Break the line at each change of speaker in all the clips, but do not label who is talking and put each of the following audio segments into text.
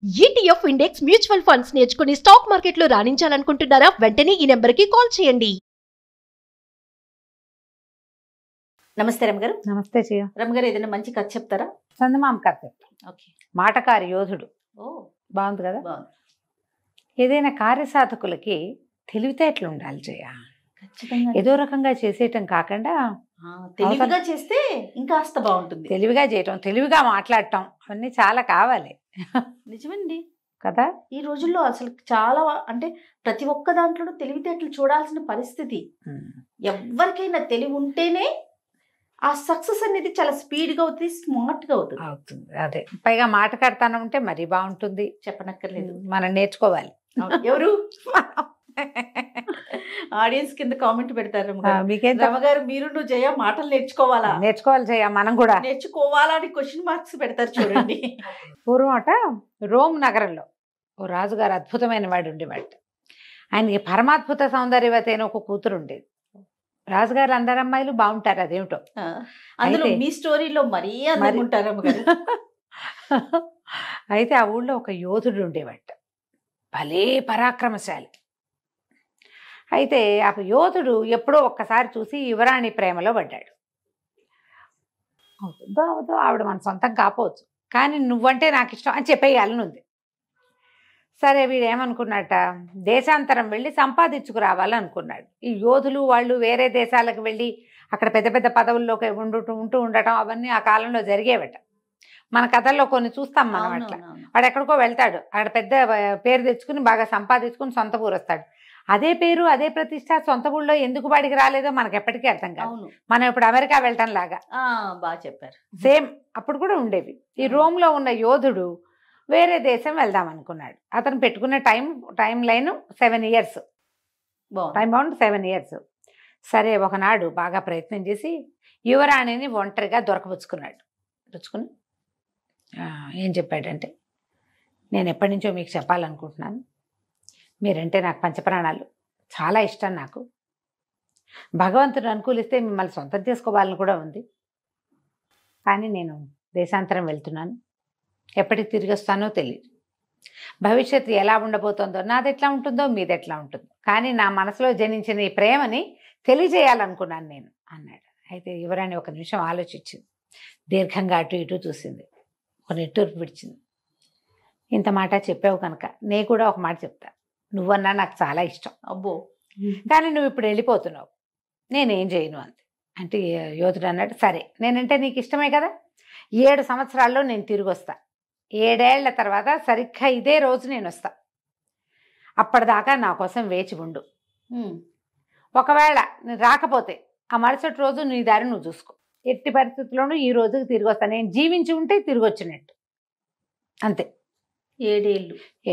ETF index mutual funds నేర్చుకుని stock మార్కెట్లో రాణించాలనుకుంటున్నారా? వెంటనే ఈ నెంబర్కి కాల్ చేయండి.
నమస్తే రమగారు.
నమస్తే చెయ్య.
రమగారు, ఏదైనా మంచి కథ చెప్తారా?
చందమామ కథ.
ఓకే.
మాటకారి యోధుడు.
ఓ,
బాగుంది కదా.
బాగుంది.
ఏదైనా కార్యసాధకులకి తెలివితేటలు ఉండాలి చెయ్య.
ఖచ్చితంగా
ఏదో రకంగా చేసేయటం కాకుండా
తెలివిగా చేస్తే ఇంకాస్త బాగుంటుంది.
తెలివిగా చేయటం, తెలివిగా మాట్లాడటం అవన్నీ చాలా కావాలి
నిజమండి
కదా.
ఈ రోజుల్లో అసలు చాలా అంటే ప్రతి ఒక్క దాంట్లో తెలివితేటలు చూడాల్సిన పరిస్థితి. ఎవరికైనా తెలివి ఉంటేనే ఆ సక్సెస్ అనేది చాలా స్పీడ్గా అవుతుంది, స్మార్ట్గా
అవుతుంది. అదే పైగా మాటకాడతానం ఉంటే మరీ బాగుంటుంది.
చెప్పనక్కర్లేదు,
మనం నేర్చుకోవాలి.
ఎవరు ఆడియన్స్ కింద కామెంట్ పెడతారు,
మీకేం
రమగారు మీరు నువ్వు జయ మాటలు
నేర్చుకోవాలి చెయ్య, మనం కూడా
నేర్చుకోవాలా అని క్వశ్చన్ మార్క్స్ పెడతారు చూడండి.
పూర్వం అట రోమ్ నగరంలో ఓ రాజుగారు అద్భుతమైన వాడు ఉండేవాడు. ఆయనకి పరమాద్భుత సౌందర్యవతి అయిన ఒక కూతురు ఉండేది. రాజుగారు అందరు అమ్మాయిలు బాగుంటారు, అదేమిటో.
అందులో మీ స్టోరీలో మరీ అందరుంటారు.
అయితే ఆ ఊళ్ళో ఒక యోధుడు ఉండేవాడు, భలే పరాక్రమశాలి. అయితే ఆ యోధుడు ఎప్పుడో ఒక్కసారి చూసి యువరాణి ప్రేమలో పడ్డాడు. అవుతుందో అవుదో, ఆవిడ మన సొంతం కాపోవచ్చు, కానీ నువ్వంటే నాకు ఇష్టం అని చెప్పేయాలని ఉంది. సరే, వీడు ఏమనుకున్నట్ట, దేశాంతరం వెళ్ళి సంపాదించుకురావాలనుకున్నాడు. ఈ యోధులు వాళ్ళు వేరే దేశాలకు వెళ్ళి అక్కడ పెద్ద పెద్ద పదవుల్లోకి ఉంటూ ఉండటం అవన్నీ ఆ కాలంలో జరిగేవట. మన కథల్లో కొన్ని చూస్తాం మనం. అట్లా వాడు ఎక్కడికో వెళ్తాడు, అక్కడ పెద్ద పేరు తెచ్చుకుని బాగా సంపాదించుకుని సొంత ఊరు వస్తాడు. అదే పేరు అదే ప్రతిష్ట సొంత ఊళ్ళో ఎందుకు వాడికి రాలేదో మనకు ఎప్పటికీ అర్థం కాదు. మనం ఇప్పుడు అమెరికా వెళ్ళటం లాగా.
బాగా చెప్పారు.
సేమ్ అప్పుడు కూడా ఉండేవి. ఈ రోమ్లో ఉన్న యోధుడు వేరే దేశం వెళ్దాం అనుకున్నాడు. అతను పెట్టుకున్న time line 7 years, time bound 7 years. సరే, ఒకనాడు బాగా ప్రయత్నం చేసి యువరాణిని ఒంటరిగా దొరకపుచ్చుకుని ఏం చెప్పాడంటే, నేను ఎప్పటి నుంచో మీకు చెప్పాలనుకుంటున్నాను, మీరంటే నాకు పంచప్రాణాలు, చాలా ఇష్టం నాకు. భగవంతుడు అనుకూలిస్తే మిమ్మల్ని సొంతం చేసుకోవాలని కూడా ఉంది. కానీ నేను దేశాంతరం వెళ్తున్నాను, ఎప్పటికి తిరిగి వస్తానో తెలియదు. భవిష్యత్తు ఎలా ఉండబోతుందో, నాది ఎట్లా ఉంటుందో మీది ఎట్లా ఉంటుందో, కానీ నా మనసులో జనించిన ఈ ప్రేమని తెలియజేయాలనుకున్నాను నేను అన్నాడు. అయితే యువరాణి ఒక నిమిషం ఆలోచించింది, దీర్ఘంగా అటు ఇటు చూసింది, ఒక నిట్టూర్పు విడిచింది. ఇంత మాట చెప్పావు కనుక నేను కూడా ఒక మాట చెప్తా. నువ్వన్నా నాకు చాలా ఇష్టం,
అబ్బో,
కానీ నువ్వు ఇప్పుడు వెళ్ళిపోతున్నావు, నేనేం చేయను అంతే. అంటే యోధుడు అన్నాడు, సరే నేనంటే నీకు ఇష్టమే కదా, 7 సంవత్సరాల్లో నేను తిరిగి వస్తా. 7 ఏళ్ల తర్వాత సరిగ్గా ఇదే రోజు నేను వస్తా. అప్పటిదాకా నా కోసం వేచి ఉండు. ఒకవేళ నేను రాకపోతే ఆ మరుసటి రోజు నీ దారి నువ్వు చూసుకో. ఎట్టి పరిస్థితుల్లోనూ ఈ రోజుకి తిరిగి వస్తా. నేను జీవించి ఉంటే తిరిగి వచ్చినట్టు, అంతే.
7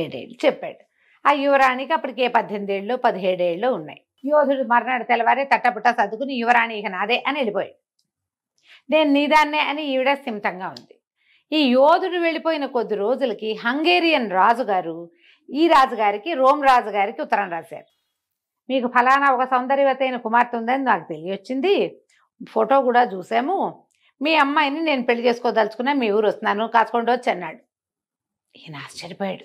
ఏళ్ళు చెప్పాడు. ఆ యువరాణికి అప్పటికే 18 ఏళ్ళు 17 ఏళ్ళు ఉన్నాయి. యోధుడు మర్నాడు తెల్లవారే తట్టపుట్ట సర్దుకుని యువరాణి ఇక నాదే అని వెళ్ళిపోయాడు. నేను నీదాన్నే అని ఈవిడ సిమితంగా ఉంది. ఈ యోధుడు వెళ్ళిపోయిన కొద్ది రోజులకి హంగేరియన్ రాజుగారు ఈ రాజుగారికి, రోమ్ రాజుగారికి ఉత్తరం రాశారు. మీకు ఫలానా ఒక సౌందర్యవతి అయిన కుమార్తె ఉందని నాకు తెలియొచ్చింది, ఫోటో కూడా చూసాము, మీ అమ్మాయిని నేను పెళ్లి చేసుకోదలుచుకున్నా, మీ ఊరు వస్తున్నాను, కాచుకొని వచ్చి అన్నాడు. ఈయన ఆశ్చర్యపోయాడు,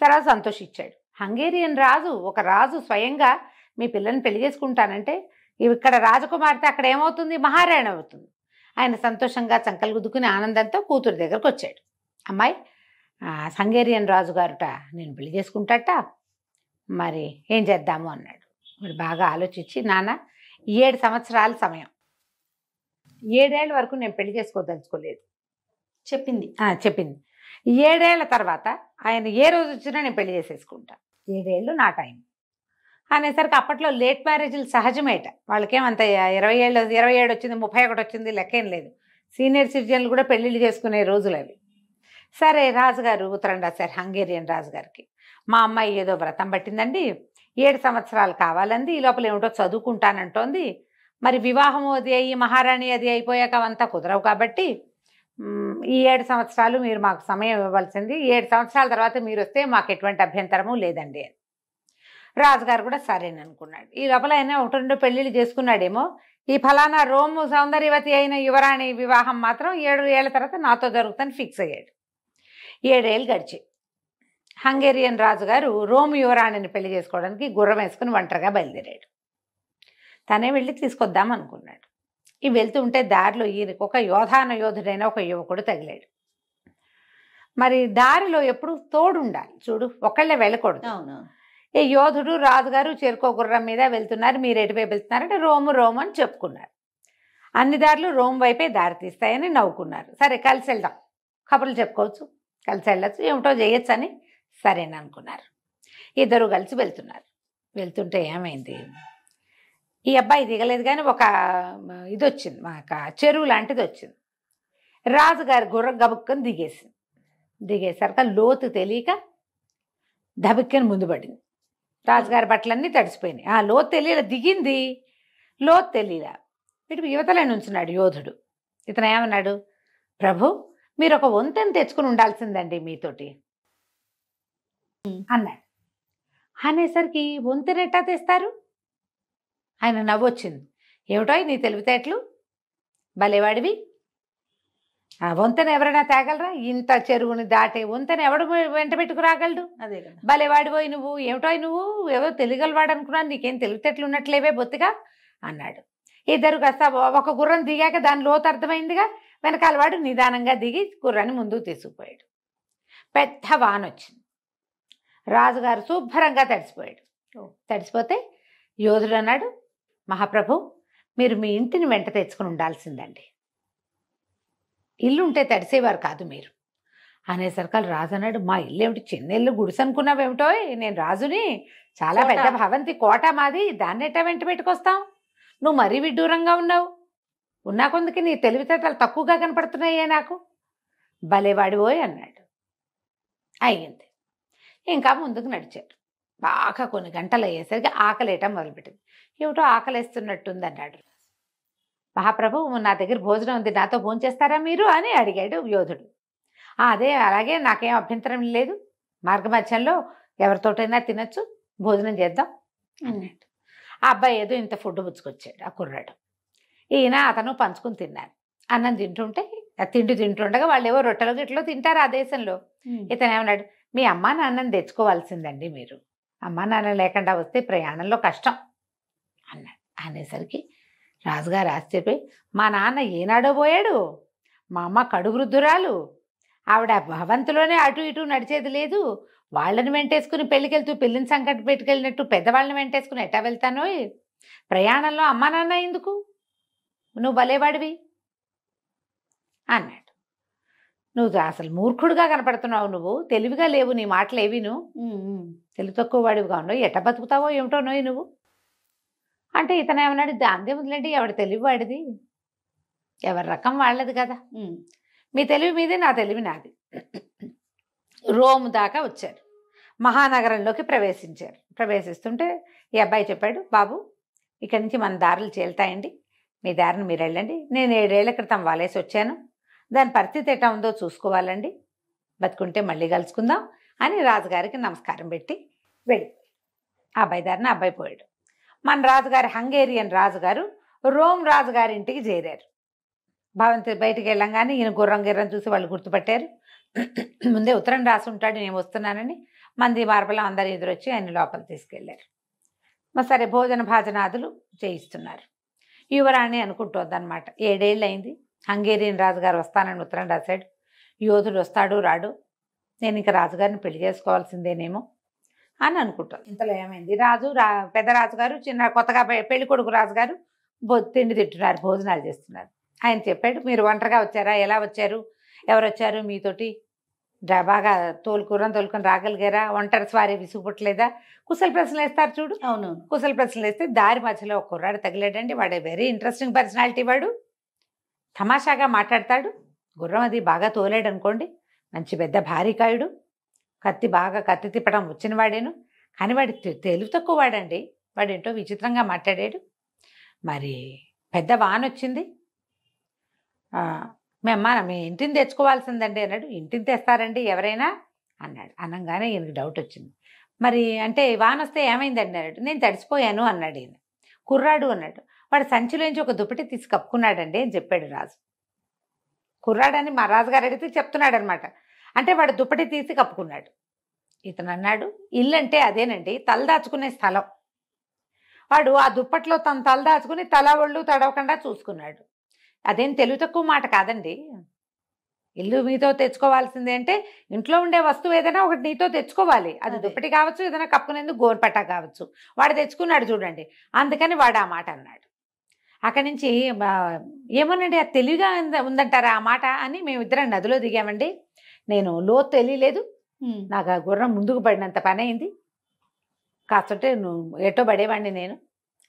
తర్వాత సంతోషించాడు. హంగేరియన్ రాజు, ఒక రాజు స్వయంగా మీ పిల్లని పెళ్లి చేసుకుంటానంటే ఇక్కడ రాజకుమార్తె అక్కడ ఏమవుతుంది, మహారాణి అవుతుంది. ఆయన సంతోషంగా చంకలు గుద్దుకుని ఆనందంతో కూతురు దగ్గరకు వచ్చాడు. అమ్మాయి, హంగేరియన్ రాజుగారుట నేను పెళ్లి చేసుకుంటాట, మరి ఏం చేద్దాము అన్నాడు. వాడు బాగా ఆలోచించి, నాన్న 7 సంవత్సరాల సమయం, 7 ఏళ్ళ వరకు నేను పెళ్లి చేసుకోదలుచుకోలేదు
చెప్పింది.
7 ఏళ్ల తర్వాత ఆయన ఏ రోజు వచ్చినా నేను పెళ్లి చేసేసుకుంటా, 7 ఏళ్ళు నా టైం అనేసరికి అప్పట్లో లేట్ మ్యారేజ్లు సహజమేట. వాళ్ళకేమంత 27 వచ్చింది 31 వచ్చింది లెక్కేం లేదు. సీనియర్ సిటిజన్లు కూడా పెళ్ళిళ్ళు చేసుకునే రోజులు అవి. సరే, రాజుగారు ఉత్తరం రాశారు హంగేరియన్ రాజుగారికి. మా అమ్మాయి ఏదో వ్రతం పట్టిందండి, 7 సంవత్సరాలు కావాలంది, ఈ లోపల ఏమిటో చదువుకుంటానంటోంది, మరి వివాహం అది అయ్యి మహారాణి అది అయిపోయాక అవంతా కుదరవు, కాబట్టి ఈ 7 సంవత్సరాలు మీరు మాకు సమయం ఇవ్వవలసింది, 7 సంవత్సరాల తర్వాత మీరు వస్తే మాకు ఎటువంటి అభ్యంతరము లేదండి అని. రాజుగారు కూడా సరేననుకున్నాడు. ఈ లోపల ఆయన 1-2 పెళ్ళిళ్ళు చేసుకున్నాడేమో. ఈ ఫలానా రోము సౌందర్యవతి అయిన యువరాణి వివాహం మాత్రం 7 ఏళ్ల తర్వాత నాతో జరుగుతుందని ఫిక్స్ అయ్యాడు. 7 ఏళ్ళు గడిచాయి. హంగేరియన్ రాజుగారు రోమ్ యువరాణిని పెళ్లి చేసుకోవడానికి గుర్రం వేసుకుని ఒంటరిగా బయలుదేరాడు. తనే వెళ్ళి తీసుకొద్దాం అనుకున్నాడు. ఈ వెళ్తూ ఉంటే దారిలో ఈయనకు ఒక యోధుడైన ఒక యువకుడు తగిలాడు. మరి దారిలో ఎప్పుడు తోడు ఉండాలి చూడు, ఒకళ్ళే వెళ్ళకూడదు.
అవును.
ఈ యోధుడు రాజుగారు చేరుకో గుర్రం మీద వెళ్తున్నారు. మీరు ఎటువైపు వెళ్తున్నారంటే రోమ్ అని చెప్పుకున్నారు. అన్ని దారులు రోమ్ వైపే దారి తీస్తాయని నవ్వుకున్నారు. సరే కలిసి వెళ్దాం, కబుర్లు చెప్పుకోవచ్చు, కలిసి వెళ్ళచ్చు, ఏమిటో చేయొచ్చు అని సరేననుకున్నారు. ఇద్దరు కలిసి వెళ్తున్నారు. వెళ్తుంటే ఏమైంది, ఈ అబ్బాయి దిగలేదు కానీ ఒక ఇది వచ్చింది, మాకు చెరువు లాంటిది వచ్చింది. రాజుగారి గుర్రం గబుక్కని దిగేసరికి లోతు తెలియక దబిక్కని ముందు పడింది. రాజుగారి బట్టలన్నీ తడిసిపోయినాయి. ఆ లోతు తెలియలే, దిగింది లోతు తెలియలే. ఇటు యువతలే నుంచున్నాడు యోధుడు. ఇతను ఏమన్నాడు, ప్రభు మీరు ఒక వంతెన తెచ్చుకుని ఉండాల్సిందండి మీతోటి అన్నాడు. అనేసరికి వంతెన ఎట్టా తెస్తారు? ఆయన నవ్వొచ్చింది. ఏమిటో నీ తెలివితేటలు, భలేవాడివి. ఆ వంతెన ఎవరైనా తేగలరా? ఇంత చెరువుని దాటే వంతెన ఎవడు వెంట పెట్టుకు రాగలడు?
అదే కదా.
భలేవాడిపోయి నువ్వు, ఏమిటో నువ్వు ఎవరో తెలియగలవాడు అనుకున్నాను, నీకేం తెలివితేటలు ఉన్నట్లేవే బొత్తిగా అన్నాడు. ఇద్దరు కాస్త ఒక గుర్రం దిగాక దాని లోతు అర్థమైందిగా. వెనకాల వాడు నిదానంగా దిగి గుర్రాన్ని ముందుకు తీసుకుపోయాడు. పెద్ద వాన వచ్చింది. రాజుగారు శుభ్రంగా తడిసిపోయాడు. తడిసిపోతే యోధుడు అన్నాడు, మహాప్రభు మీరు మీ ఇంటిని వెంట తెచ్చుకుని ఉండాల్సిందండి, ఇల్లు ఉంటే తడిసేవారు కాదు మీరు అనేసరికి రాజు అన్నాడు, మా ఇల్లు ఏమిటి చిన్న ఇల్లు, గుడిసె అనుకున్నావేమిటో, నేను రాజుని, చాలా పెద్ద భవంతి కోట మాది, దాన్ని ఎట్టా వెంట పెట్టుకొస్తాం, నువ్వు మరీ విడ్డూరంగా ఉన్నావు, ఉన్నా కొందుకి నీ తెలివితేటలు తక్కువగా కనపడుతున్నాయే నాకు, భలేవాడిపోయి అన్నాడు. అయ్యింది. ఇంకా ముందుకు నడిచాడు. బాగా కొన్ని గంటలు అయ్యేసరికి ఆకలేయటం మొదలుపెట్టింది. ఏమిటో ఆకలేస్తున్నట్టుంది అన్నాడు. మహాప్రభు నా దగ్గర భోజనం ఉంది, నాతో భోంచేస్తారా మీరు అని అడిగాడు యోధుడు. అదే అలాగే, నాకేం అభ్యంతరం లేదు, మార్గమధ్యంలో ఎవరితోటైనా తినచ్చు, భోజనం చేద్దాం అన్నాడు. ఆ అబ్బాయి ఏదో ఇంత ఫుడ్ పుచ్చుకొచ్చాడు ఆ కుర్రాడు. ఈయన అతను పంచుకుని తిన్నారు. అన్నం తింటుంటే, తిండి తింటుండగా వాళ్ళు ఏవో రొట్టెలో గిట్లో తింటారు ఆ దేశంలో. ఇతను ఏమన్నాడు, మీ అమ్మా నాన్నని తెచ్చుకోవాల్సిందండి మీరు, అమ్మా నాన్న లేకుండా వస్తే ప్రయాణంలో కష్టం అన్నాడు. అనేసరికి రాజుగారు ఆశ్చర్యపోయి, మా నాన్న ఏనాడో పోయాడు, మా అమ్మ కడు వృద్ధురాలు, ఆవిడ భవంతిలోనే అటు ఇటు నడిచేది లేదు, వాళ్ళని వెంటేసుకుని పెళ్ళికెళ్తూ పెళ్ళిని సంకట పెట్టుకెళ్ళినట్టు పెద్దవాళ్ళని వెంటేసుకుని ఎట్టా వెళ్తానో, ప్రయాణంలో అమ్మా నాన్న ఎందుకు, నువ్వు భలేవాడివి అన్నాడు. నువ్వు అసలు మూర్ఖుడుగా కనపడుతున్నావు, నువ్వు తెలివిగా లేవు, నీ మాటలు ఏవిను, తెలివి తక్కువ వాడివిగా ఉన్నావు, ఎట్ట బతుకుతావో ఏమిటో నోయి నువ్వు అంటే. ఇతను ఏమన్నాడు, దాందే వదిలేండి, ఎవడి తెలివి వాడిది, ఎవరి రకం వాళ్ళది కదా, మీ తెలివి మీదే, నా తెలివి నాది. రోమ్ దాకా వచ్చారు, మహానగరంలోకి ప్రవేశించారు. ప్రవేశిస్తుంటే ఈ అబ్బాయి చెప్పాడు, బాబు ఇక్కడి నుంచి మన దారులు చేలుతాయండి, మీ దారిని మీరు వెళ్ళండి, నేను 7 ఏళ్ల క్రితం వాలేసి వచ్చాను, దాని పరిస్థితి ఎట్లా ఉందో చూసుకోవాలండి, బతుకుంటే మళ్ళీ కలుసుకుందాం అని రాజుగారికి నమస్కారం పెట్టి వెళ్ళిపోయాడు. ఆ అబ్బాయి దారిని అబ్బాయి పోయాడు. మన రాజుగారి హంగేరియన్ రాజుగారు రోమ్ రాజుగారి ఇంటికి చేరారు. భవంతి బయటికి వెళ్ళంగానే ఈయన గుర్రం చూసి వాళ్ళు గుర్తుపట్టారు. ముందే ఉత్తరం రాసి ఉంటాడు నేను వస్తున్నానని. మంది మార్బలం అందరు ఎదురొచ్చి ఆయన లోపల తీసుకెళ్లారు. సరే భోజన భాజనాదులు చేయిస్తున్నారు. యువరాణి అనుకుంటోందనమాట, 7 ఏళ్ళు అయింది, హంగేరియన్ రాజుగారు వస్తానని ఉత్తరం రాశాడు, యోధుడు వస్తాడు రాడు, నేను ఇంకా రాజుగారిని పెళ్లి చేసుకోవాల్సిందేనేమో అని అనుకుంటాను. ఇంతలో ఏమైంది, పెద్ద రాజుగారు చిన్న కొత్తగా పెళ్లి కొడుకు రాజుగారు తిండి తింటున్నారు, భోజనాలు చేస్తున్నారు. ఆయన చెప్పాడు, మీరు ఒంటరిగా వచ్చారా, ఎలా వచ్చారు, ఎవరు వచ్చారు మీతోటి, బాగా తోలుకొని రాగలిగారా, ఒంటరి స్వారీ విసుగుపట్టలేదా, కుశల ప్రశ్నలు వేస్తారు చూడు.
అవును.
కుశల ప్రశ్నలు వేస్తే దారి మధ్యలో ఒక కుర్రాడు తగిలాడండి. వాడు వెరీ ఇంట్రెస్టింగ్ పర్సనాలిటీ, వాడు తమాషాగా మాట్లాడతాడు, గుర్రం అది బాగా తోలాడు అనుకోండి, మంచి పెద్ద భారీకాయుడు, కత్తి తిప్పడం వచ్చిన వాడేను, కానీ వాడి తెలివి తక్కువ వాడండి, వాడేంటో విచిత్రంగా మాట్లాడాడు. మరి పెద్ద వాన వచ్చింది, మీ ఇంటిని తెచ్చుకోవాల్సిందండి అన్నాడు. ఇంటిని తెస్తారండి ఎవరైనా అన్నాడు. అనగానే ఈయనకి డౌట్ వచ్చింది. మరి అంటే వాన వస్తే ఏమైందండి అన్నాడు. నేను తడిసిపోయాను అన్నాడు ఈయన. కుర్రాడు అన్నాడు. వాడు సంచిలోంచి ఒక దుప్పటి తీసి కప్పుకున్నాడండి అని చెప్పాడు రాజు. కుర్రాడని మా రాజుగారు అడిగితే చెప్తున్నాడు అనమాట. అంటే వాడు దుప్పటి తీసి కప్పుకున్నాడు. ఇతను అన్నాడు, ఇల్లు అంటే అదేనండి, తలదాచుకునే స్థలం. వాడు ఆ దుప్పట్లో తను తలదాచుకుని తల ఒళ్ళు తడవకుండా చూసుకున్నాడు. అదేం తెలివి తక్కువ మాట కాదండి. ఇల్లు మీతో తెచ్చుకోవాల్సిందే అంటే ఇంట్లో ఉండే వస్తువు ఏదైనా ఒకటి నీతో తెచ్చుకోవాలి. అది దుప్పటి కావచ్చు, ఏదైనా కప్పుకునేందుకు గోరుపట్ట కావచ్చు. వాడు తెచ్చుకున్నాడు చూడండి, అందుకని వాడు ఆ మాట అన్నాడు. అక్కడి నుంచి ఏమోనండి, అది తెలివిగా ఉందంటారా ఆ మాట అని మేమిద్దరం నదిలో దిగామండి. నేను లోతు తెలియలేదు, నాకు ఆ గుర్రం ముందుకు పడినంత పని అయింది. కాస్తుంటే నువ్వు ఎటో పడేవాడిని నేను.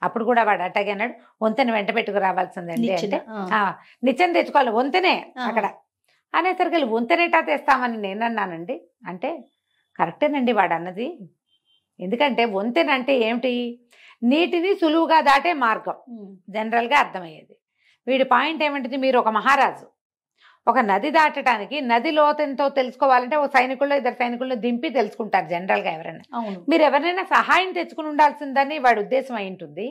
అప్పుడు కూడా వాడు అట్టాగే అన్నాడు, వంతెన వెంట పెట్టుకు రావాల్సిందండి అంటే నిత్యం తెచ్చుకోవాలి వంతెనే అక్కడ అనేసరికి వంతెనేటా తెస్తామని నేను అన్నానండి. అంటే కరెక్టేనండి వాడు అన్నది. ఎందుకంటే వంతెన అంటే ఏమిటి, నీటిని సులువుగా దాటే మార్గం జనరల్గా అర్థమయ్యేది. వీడి పాయింట్ ఏమిటిది, మీరు ఒక మహారాజు, ఒక నది దాటడానికి నది లోతెంతో తెలుసుకోవాలంటే ఒక సైనికుల్లో ఇద్దరు సైనికుల్లో దింపి తెలుసుకుంటారు జనరల్గా ఎవరైనా. మీరు ఎవరైనా సహాయం తెచ్చుకుని ఉండాల్సిందని వాడి ఉద్దేశం అయి ఉంటుంది.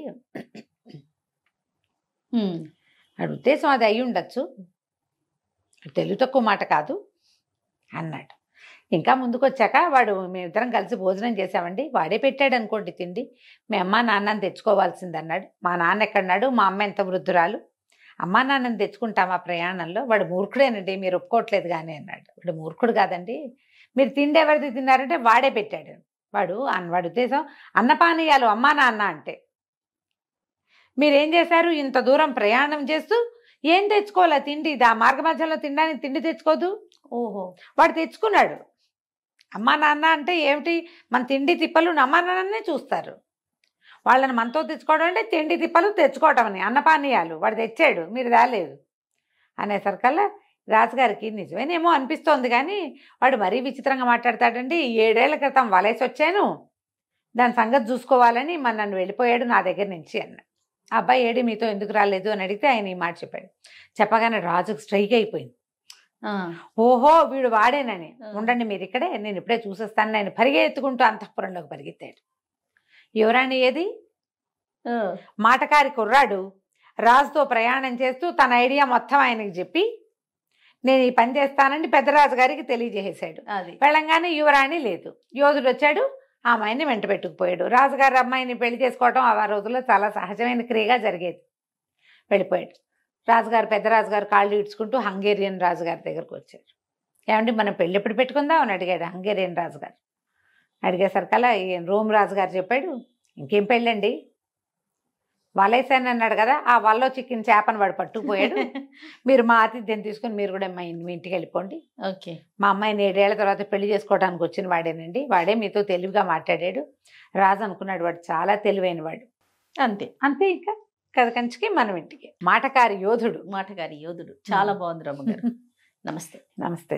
వాడి ఉద్దేశం అది అయి ఉండొచ్చు, తెలుగు తక్కువ మాట కాదు అన్నాడు. ఇంకా ముందుకు వచ్చాక వాడు మేమిద్దరం కలిసి భోజనం చేసామండి. వాడే పెట్టాడు అనుకోండి తిండి. మీ అమ్మ నాన్నని తెచ్చుకోవాల్సింది అన్నాడు. మా నాన్న ఎక్కడన్నాడు, మా అమ్మ ఎంత వృద్ధురాలు, అమ్మా నాన్నని తెచ్చుకుంటామా ప్రయాణంలో, వాడు మూర్ఖుడేనండి మీరు ఒప్పుకోవట్లేదు కానీ అన్నాడు. వాడు మూర్ఖుడు కాదండి, మీరు తిండి ఎవరిది తిన్నారంటే వాడే పెట్టాడు. వాడు ఉద్దేశం అన్నపానీయాలు అమ్మా నాన్న అంటే. మీరేం చేశారు, ఇంత దూరం ప్రయాణం చేస్తూ ఏం తెచ్చుకోవాలా తిండి, ఆ మార్గ మధ్యలో తినడానికి తిండి తెచ్చుకోదు. ఓహో, వాడు తెచ్చుకున్నాడు. అమ్మా నాన్న అంటే ఏమిటి, మన తిండి తిప్పలు అమ్మా నాన్ననే చూస్తారు. వాళ్ళని మనతో తెచ్చుకోవడం అంటే తిండి తిప్పలు తెచ్చుకోవటం అని, అన్నపానీయాలు వాడు తెచ్చాడు మీరు రాలేదు అనేసరికల్లా రాజుగారికి నిజమేనేమో అనిపిస్తోంది కానీ వాడు మరీ విచిత్రంగా మాట్లాడతాడండి. 7 ఏళ్ల క్రితం వలేసి వచ్చాను, దాని సంగతి చూసుకోవాలని నన్ను వెళ్ళిపోయాడు నా దగ్గర నుంచి అన్న. ఆ అబ్బాయి ఏడి మీతో ఎందుకు రాలేదు అని అడిగితే ఆయన ఈ మాట చెప్పాడు. చెప్పగానే రాజుకు స్ట్రైక్ అయిపోయింది. ఓహో వీడు వాడేనని, ఉండండి మీరు ఇక్కడే, నేను ఇప్పుడే చూసేస్తాను. ఆయన పరిగెత్తుకుంటూ అంతఃపురంలోకి పరిగెత్తాడు. యువరాణి ఏది, మాటకారి కుర్రాడు రాజుతో ప్రయాణం చేస్తూ తన ఐడియా మొత్తం ఆయనకి చెప్పి నేను ఈ పని చేస్తానని పెద్దరాజు గారికి తెలియజేసాడు. వెళ్ళంగానే యువరాణి లేదు, యోధుడు వచ్చాడు, ఆ అమ్మాయిని వెంట పెట్టుకుపోయాడు. రాజుగారి అమ్మాయిని పెళ్లి చేసుకోవటం ఆ రోజుల్లో చాలా సహజమైన క్రియగా జరిగేది. వెళ్ళిపోయాడు. రాజుగారు పెద్దరాజుగారు కాళ్ళు ఇడ్చుకుంటూ హంగేరియన్ రాజుగారి దగ్గరకు వచ్చారు. ఏమంటే మనం పెళ్ళి ఎప్పుడు పెట్టుకుందాం అని అడిగాడు హంగేరియన్ రాజుగారు. అడిగేసరికల్లా రోమ్ రాజుగారు చెప్పాడు, ఇంకేం పెళ్ళండి, వలేసాను అన్నాడు కదా, ఆ వలలో చిక్కిన చేపను వాడు పట్టుకుపోయాడు. మీరు మా ఆతిథ్యం తీసుకుని మీరు కూడా మీ ఇంటికి వెళ్ళిపోండి. ఓకే, మా అమ్మాయిని 7 ఏళ్ల తర్వాత పెళ్లి చేసుకోవడానికి వచ్చిన వాడేనండి, వాడే మీతో తెలివిగా మాట్లాడాడు. రాజు అనుకున్నాడు వాడు చాలా తెలివైన వాడు. అంతే అంతే ఇంకా కథ కంచికి మనం ఇంటికి. మాటకారి యోధుడు
చాలా బాగుంది రమ్మ గారు. నమస్తే.
నమస్తే.